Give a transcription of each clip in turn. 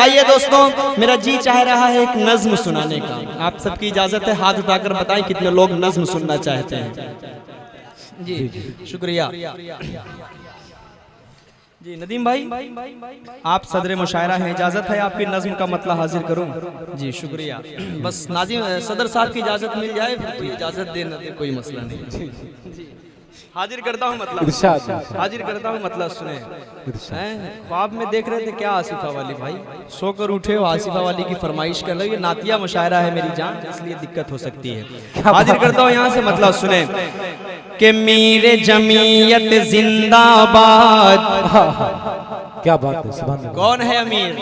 आइए दोस्तों, मेरा जी चाह रहा है एक नज्म सुनाने का। आप सबकी इजाजत है, हाथ उठाकर बताएं कितने लोग नज्म सुनना चाहते हैं। जी शुक्रिया जी। नदीम भाई, आप सदर मुशायरा हैं, इजाजत है आपकी नज्म का मतला हाजिर करूं? जी शुक्रिया। बस नाजिम सदर साहब की इजाजत मिल जाए तो इजाजत दे, न दे कोई मसला नहीं। हाजिर करता हूँ मतलब, हाजिर करता हूँ मतलब। सुने ख्वाब में देख रहे थे क्या आसिफा वाली भाई, सोकर उठे हो आसिफा वाली की फरमाइश कर लो। ये नातिया मुशायरा है मेरी जान, इसलिए दिक्कत हो सकती है। हाजिर करता हूँ यहाँ से मतलब। सुने कि मीरे जमीयत जिंदाबाद। क्या बात है, सुभान अल्लाह। कौन है अमीर?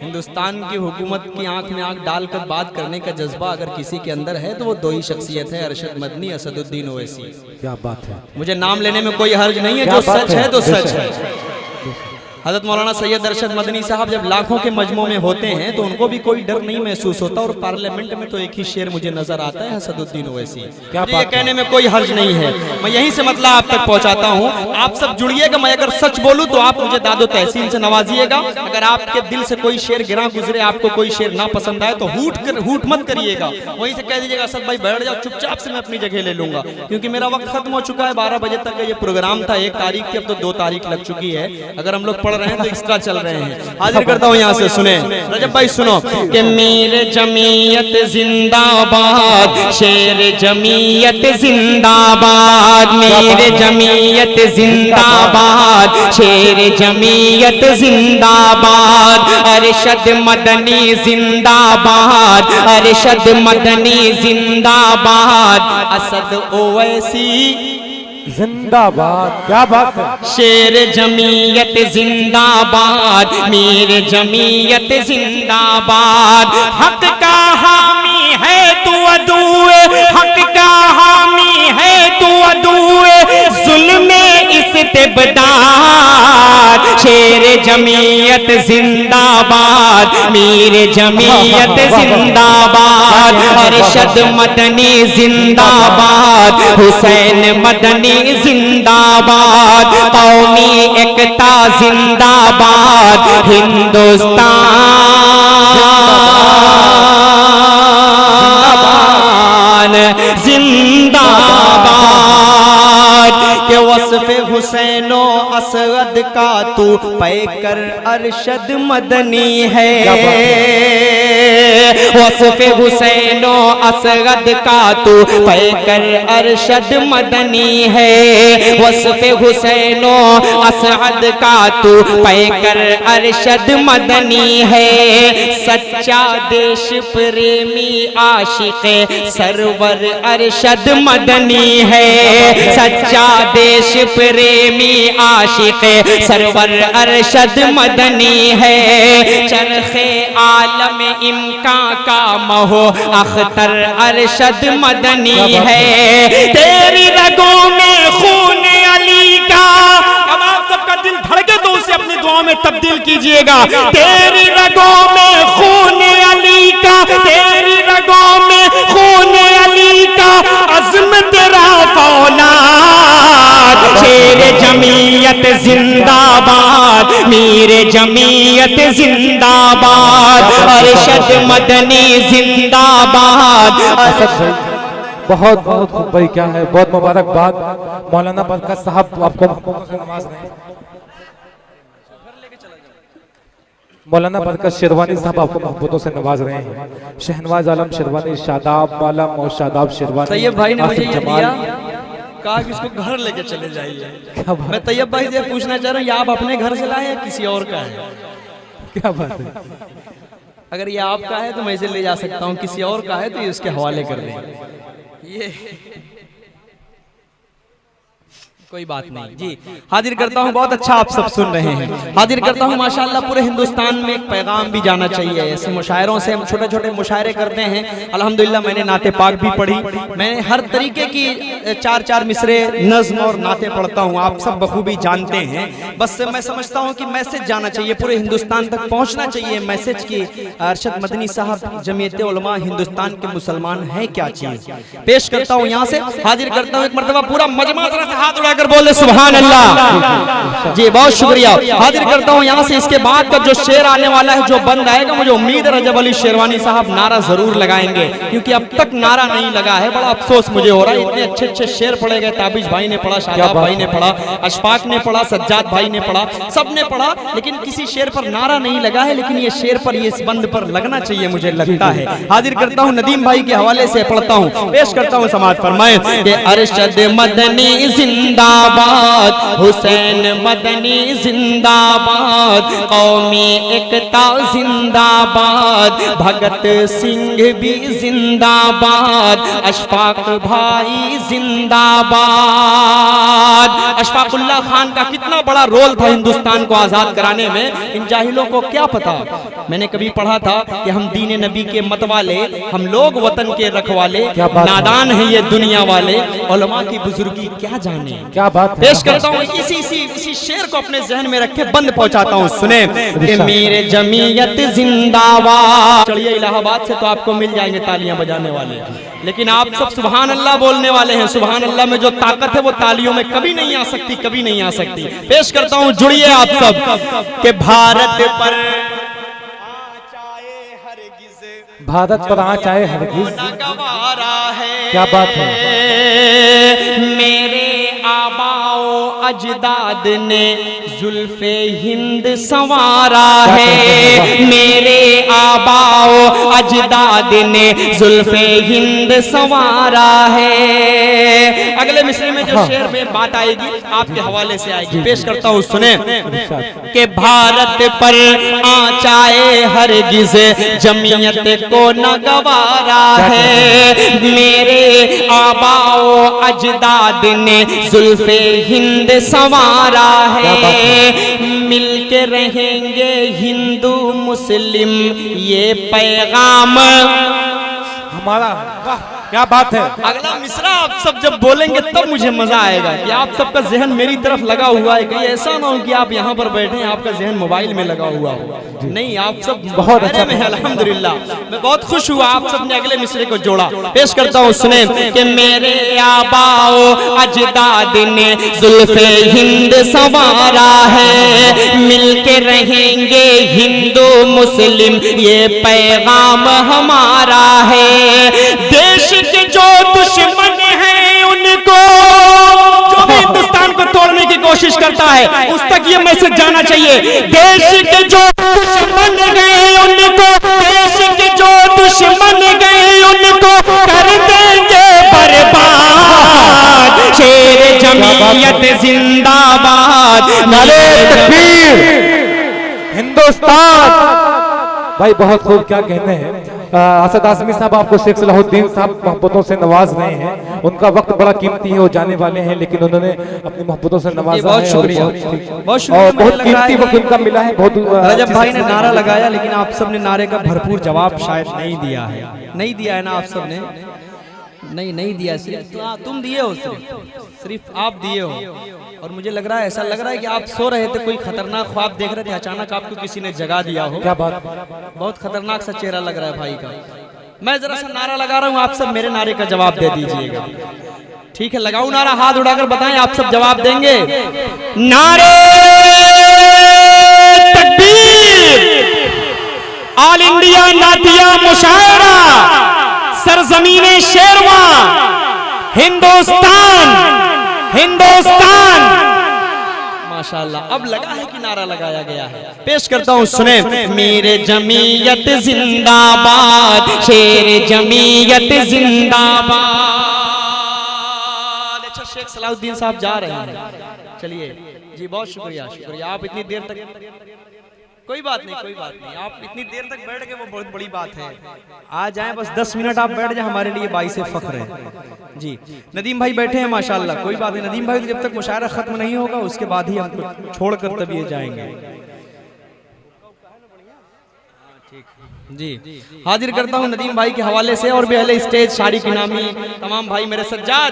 हिंदुस्तान की हुकूमत की आंख में आंख डालकर बात करने का जज्बा अगर किसी के अंदर है तो वो दो ही शख्सियत है, अरशद मदनी, असदुद्दीन ओवैसी। क्या बात है। मुझे नाम लेने में कोई हर्ज नहीं है, जो सच है तो सच है। हजरत मौलाना सैयद अरशद मदनी साहब जब लाखों के मजमू में होते हैं तो उनको भी कोई डर नहीं महसूस होता, और पार्लियामेंट में तो एक ही शेर मुझे नजर आता है, असदुद्दीन ओवैसी। ये कहने में कोई हर्ज नहीं है, मैं यहीं से मतलब आप तक पहुंचाता हूं। आप सब जुड़िएगा, मैं अगर सच बोलूं तो आप मुझे दादो तहसीन से नवाजिएगा। अगर आपके दिल से कोई शेर गिरा गुजरे, आपको कोई शेर ना पसंद आए तो हूट मत करिएगा, वहीं से कह दीजिएगा असद भाई बैठ जाओ चुपचाप से, मैं अपनी जगह ले लूंगा, क्योंकि मेरा वक्त खत्म हो चुका है। 12 बजे तक का ये प्रोग्राम था, 1 तारीख की, अब तो 2 तारीख लग चुकी है। अगर हम लोग पढ़ रहे हैं तो एक्स्ट्रा चल रहे हैं। हाजिर करता हूँ यहाँ से। सुने रजब भाई, सुनो कि मीर जमीयत जिंदाबाद, शेर जमीयत जिंदाबाद, मीर जमीयत जिंदाबाद, शेर जमीयत जिंदाबाद, अरशद मदनी जिंदाबाद, अरशद मदनी जिंदाबाद, असद ओवैसी जिंदाबाद। क्या बात है। शेर जमीयत जिंदाबाद, मीर जमीयत जिंदाबाद, हक का हामी है तू अदुए, हक का हामी है तू अदुए, जुल्म इस्तिबदाद, शेर जमीयत जिंदाबाद, मीर जमीयत जिंदाबाद, अरशद मदनी जिंदाबाद, हुसैन मदनी जिंदाबाद, कौमी एकता जिंदाबाद, हिंदुस्तान जिंदाबाद। के वस्फ़े हुसैनो असद का तू पैकर अरशद मदनी है, वस्फ़े हुसैनो असद का तू पैकर अरशद मदनी है, वस्फ़े हुसैनो असद का तू पैकर अरशद मदनी है, सच्चा देश प्रेमी आशिक़ सरवर अरशद मदनी है, सच्चा देश प्रेमी आशिक़ सरवर अरशद मदनी है, चरखे आलम इम्का का महो अख्तर अरशद मदनी है, तेरी रगों में खून अली का। अब आप सबका दिल धड़के तो उसे अपनी दुआओं में तब्दील कीजिएगा। तेरी रगों में खून अली का, तेरी रगों में खून अली का, अज़्म तेरा फौलाद, शेर जमीयत जिंदाबाद, मीर जमीयत जिंदाबाद, अरशद मदनी जिंदाबाद। बहुत बहुत खूब भाई, क्या है, बहुत मुबारकबाद। मौलाना बरकत साहब आपको नमाज नहीं, मौलाना बरकत शेरवानी साहब आपको मोहब्बतों से नवाज रहे हैं। शहनवाज आलम शेरवानी, शादाब आलम और शादाब शेरवानी। तैयब भाई ने मुझे ये दिया, कहा कि इसको घर लेके चले जाइए। मैं तैयब भाई से पूछना चाह रहा हूँ, ये आप अपने घर से लाए या किसी और का है? क्या बात है। अगर ये आपका है तो मैं इसे ले जा सकता हूँ, किसी और का है तो इसके हवाले कर दें। ये कोई बात नहीं जी। हाजिर करता हूँ, बहुत अच्छा आप सब सुन रहे हैं। हाजिर करता हूँ, माशाअल्लाह पूरे हिंदुस्तान में एक पैगाम भी जाना चाहिए। ऐसे मुशायरों से हम छोटे छोटे मुशायरे करते हैं। अल्हम्दुलिल्लाह मैंने नाते पाक भी पढ़ी, मैं हर तरीके की 4-4 मिसरे नज्म और नाते पढ़ता हूँ, आप सब बखूबी जानते हैं। बस मैं समझता हूँ कि मैसेज जाना चाहिए, पूरे हिंदुस्तान तक पहुँचना चाहिए मैसेज की। अरशद मदनी साहब, जमीयत उलमा हिंदुस्तान के मुसलमान हैं क्या चीज़, पेश करता हूँ यहाँ से। हाजिर करता हूँ एक मरतबा पूरा मजमा से हाथ उड़ाकर बढ़कर बोले सुभान अल्लाह। जी बहुत शुक्रिया। हाजिर करता हूँ यहाँ से इसके बाद का जो शेर आने वाला है, जो बंद आएगा, मुझे उम्मीद है रजब अली शेरवानी साहब नारा जरूर लगाएंगे, क्योंकि अब तक नारा नहीं लगा है। बड़ा अफसोस मुझे हो रहा है, इतने अच्छे अच्छे शेर पढ़े गए। ताबिज भाई ने पढ़ा, शादाब भाई ने पढ़ा, अशफाक ने पढ़ा, सज्जाद भाई ने पढ़ा, सबने पढ़ा, लेकिन किसी शेर पर नारा नहीं लगा है। लेकिन ये शेर पर, ये इस बंद पर लगना चाहिए, मुझे लगता है। हाजिर करता हूँ नदीम भाई के हवाले से पढ़ता हूँ, पेश करता हूँ, समाज फरमाए कि अरशद मदनी जिंदाबाद, हुसैन मदनी जिंदाबाद, कौमी एकता जिंदाबाद, भगत सिंह भी जिंदाबाद, अशफाक भाई जिंदाबाद। अशफाकुल्लाह खान का कितना बड़ा रोल था हिंदुस्तान को आजाद कराने में, इन जाहिलों को क्या पता। मैंने कभी पढ़ा था कि हम दीन नबी के मत वाले, हम लोग वतन के रखवाले, नादान है ये दुनिया वाले, उलमा की बुजुर्गी क्या जाने। क्या बात। पेश करता हूँ इसी शेर को अपने जहन में रखे, बंद पहुंचाता हूँ, सुने कि मेरे जमीयत जिंदाबाद। चलिए इलाहाबाद से तो आपको मिल जाएंगे तालियां बजाने वाले, लेकिन आप सब सुभान अल्लाह बोलने वाले हैं। सुभान अल्लाह में जो ताकत है वो तालियों में कभी नहीं आ सकती, कभी नहीं आ सकती। पेश करता हूँ, जुड़िए आप सब कि भारत पर आ चाहे हरगिज गवारा है। क्या बात है। मेरे आबाओ अजदाद ने जुल्फे हिंद संवारा है, मेरे आबाओ अजदाद ने जुल्फे हिंद संवारा है। अगले मिसरे में जो शेर में बात आएगी आपके हवाले से आएगी, पेश करता हूँ, सुने कि भारत पर आचाए हरगिज जमीयत को न गवारा है, मेरे आबाओ अजदाद ने जुल्फे हिंद संवारा है, मिलके रहेंगे हिंदू मुस्लिम ये पैगाम हमारा। क्या बात है। अगला मिसरा आप सब जब बोलेंगे तब मुझे मजा आएगा कि आप सबका जहन मेरी तरफ लगा हुआ है। कहीं ऐसा ना हो कि आप यहाँ पर बैठे हैं, आपका जहन मोबाइल में लगा हुआ हो। नहीं, आप सब बहुत अच्छा में, अल्हम्दुलिल्लाह। मैं बहुत खुश हुआ आप सब ने अगले मिसरे को जोड़ा। पेश करता हूँ, सुने कि मेरे आबाओ अजदाद ने जुल्फे हिंद संवारा है, मिलके रहेंगे हिंदू मुस्लिम ये पैगाम हमारा है। देश के जो दुश्मन हैं उनको, जो भी हिंदुस्तान को तोड़ने की कोशिश करता है, उस तक ये मैसेज जाना चाहिए। देश के जो दुश्मन गए उनको, देश के जो दुश्मन गए उनको कर देंगे बर्बाद। शेर जमीयत जिंदाबाद, नारे तकबीर। हिंदुस्तान भाई बहुत खूब, क्या कहते हैं। असद आज़मी साहब आपको शेख सलाहुद्दीन साहब मोहब्बतों से नवाज रहे हैं। उनका वक्त बड़ा कीमती है, वो जाने वाले हैं, लेकिन उन्होंने अपनी मोहब्बतों से नवाजा है। बहुत शुक्रिया, बहुत कीमती वक्त उनका मिला है। बहुत रजब भाई ने नारा लगाया, लेकिन आप सब ने नारे का भरपूर जवाब शायद नहीं दिया है। नहीं दिया है ना आप सब ने? नहीं दिया, सिर्फ तुम दिए हो, सिर्फ आप दिए हो। और मुझे लग रहा है, ऐसा लग रहा है कि आप सो रहे थे, कोई खतरनाक ख्वाब देख रहे थे, अचानक आपको किसी ने जगा दिया हो। क्या बात। बहुत खतरनाक सा चेहरा लग रहा है भाई का। मैं जरा सा नारा लगा रहा हूँ, आप सब मेरे नारे का जवाब दे दीजिएगा। ठीक है, लगाऊं नारा? हाथ उठाकर बताएं, आप सब जवाब देंगे। नारे तकबीर। ऑल इंडिया नातिया मुशायरा, सरजमीने शेरवा, हिंदुस्तान, हिंदुस्तान। माशाल्लाह, अब लगा है कि नारा लगाया गया है। पेश करता हूँ, सुने मेरे जमीयत जिंदाबाद, शेर जमीयत जिंदाबाद। अच्छा, शेख सलाहुद्दीन साहब जा रहे हैं, चलिए जी, बहुत शुक्रिया। आप इतनी देर तक, कोई बात नहीं, आप इतनी देर तक बैठ गए वो बहुत बड़ी बात है। आ जाएं, बस 10 मिनट आप बैठ जाएं, हमारे लिए बाइस फख्र है जी। नदीम भाई बैठे हैं माशाल्लाह, कोई बात नहीं। नदीम भाई जब तक मुशायरा खत्म नहीं होगा उसके बाद ही हम छोड़कर तब ये जाएंगे जी। हाजिर करता हूँ नदीम भाई के हवाले से, और भी अहले स्टेज, शारी की नामी तमाम भाई मेरे। सज्जाद,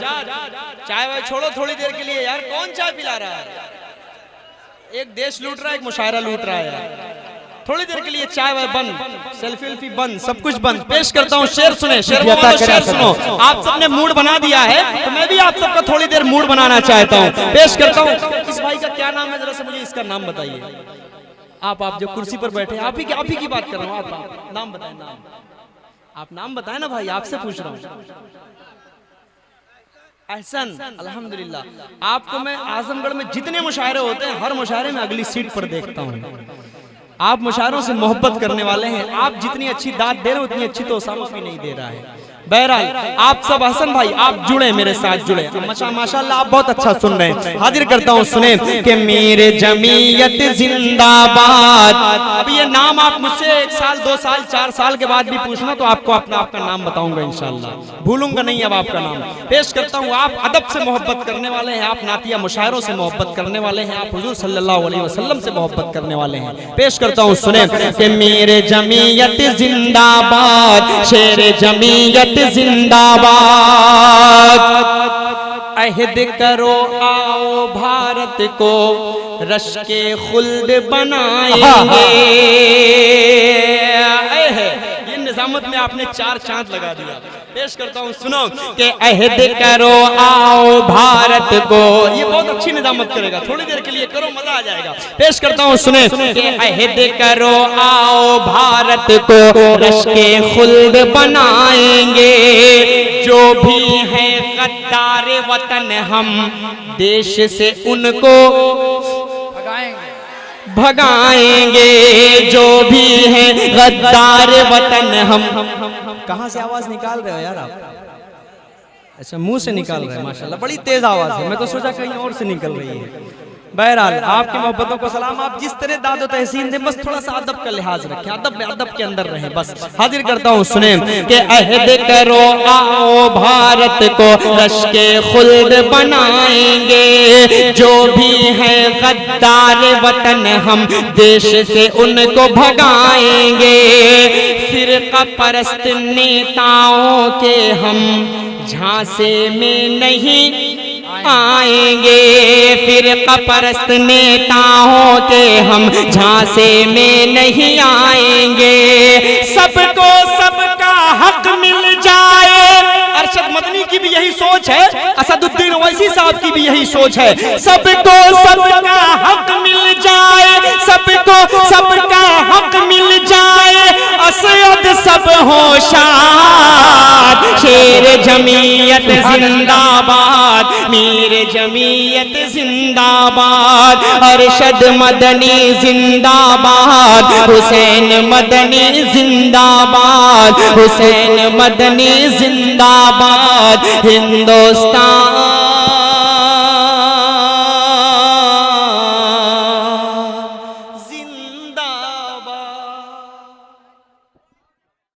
चाय वाय छोड़ो थोड़ी देर के लिए यार, कौन चाय पिला रहा है? एक देश लूट रहा है, एक मुशायरा लूट रहा है। थोड़ी देर के लिए चाय वाय बंद, सेल्फी वेल्फी बंद, सब कुछ बंद। पेश करता हूँ शेर, सुने शेर, शेर सुनो। आप सबने मूड बना दिया है तो मैं भी आप सबका थोड़ी देर मूड बनाना चाहता हूँ। पेश करता हूँ। इस भाई का क्या नाम है, जरा से मुझे इसका नाम बताइए। आप जो कुर्सी पर बैठे, आप ही की बात कर रहा हूँ। आप नाम बताएं, नाम आप नाम बताएं ना भाई, आपसे पूछ रहा हूँ। एहसन, अल्हम्दुलिल्लाह। आपको मैं आजमगढ़ में जितने मुशायरे होते हैं हर मुशायरे में अगली सीट पर देखता हूँ। आप मुशायरों से मोहब्बत करने वाले हैं। आप जितनी अच्छी दाद दे रहे हो उतनी अच्छी तो उसामा भी नहीं दे रहा है। बहरहाल आप सब, हसन भाई आप जुड़े, मेरे साथ जुड़े, माशाल्लाह आप बहुत अच्छा सुन रहे हैं। हाजिर करता हूँ, सुने कि मीर जमीयत जिंदाबाद। अब ये नाम आप मुझसे 1 साल 2 साल 4 साल के बाद भी पूछना तो आपको आपका नाम बताऊंगा इंशाल्लाह, भूलूंगा नहीं अब आपका नाम। पेश करता हूँ, आप अदब से मोहब्बत करने वाले हैं, आप नातिया मुशायरों से मोहब्बत करने वाले हैं, आप हुजूर सल्लल्लाहु अलैहि वसल्लम से मोहब्बत करने वाले हैं। पेश करता हूँ, सुने कि मीर जमीयत जिंदाबाद, शेर जमीयत जिंदाबाद। अहद करो आओ भारत को रश के खुल्द बनाएंगे। ये निजामत में आपने 4 चांद लगा दिया। पेश करता हूँ, सुनो कि अहद करो आओ भारत को। ये बहुत अच्छी निजामत करेगा, थोड़ी देर के लिए करो, मजा आ जाएगा। पेश करता हूँ, सुने कि अहद करो आओ भारत को रश के खुल्द बनाएंगे। जो भी है गद्दार वतन हम देश से उनको भगाएंगे। जो भी है गद्दार वतन हम। कहाँ से आवाज निकाल रहे हो यार आप? अच्छा, मुंह से निकाल रहे हैं, माशाल्लाह बड़ी तेज आवाज है। मैं तो सोचा कहीं और से निकल रही है। बहरहाल आपकी मोहब्बतों को सलाम। आप जिस तरह दादो तहसीन दे, बस थोड़ा सा अदब का लिहाज रखें, अदब के अंदर रहें बस। हाजिर करता हूँ, सुने कि अहद करो आओ भारत को रश के खुल्द बनाएंगे। जो भी है गद्दार वतन हम देश से उनको भगाएंगे। फिरका परस्त नेताओं के हम झांसे में नहीं आएंगे। फिरका परस्त नेताओं के हम झांसे में नहीं आएंगे। सबको सबका हक मिल जाए। अरशद मदनी की भी यही सोच है, असदुद्दीन ओवैसी साहब की भी यही सोच है। सबको सबका हक मिल जाए, सबको सबका हक मिल जाए। असद सब होशाद, शेर जमीयत जिंदाबाद, मीर जमीयत जिंदाबाद। अरशद मदनी जिंदाबाद, हुसैन मदनी जिंदाबाद, हुसैन मदनी जिंदाबाद। हिंदुस्तान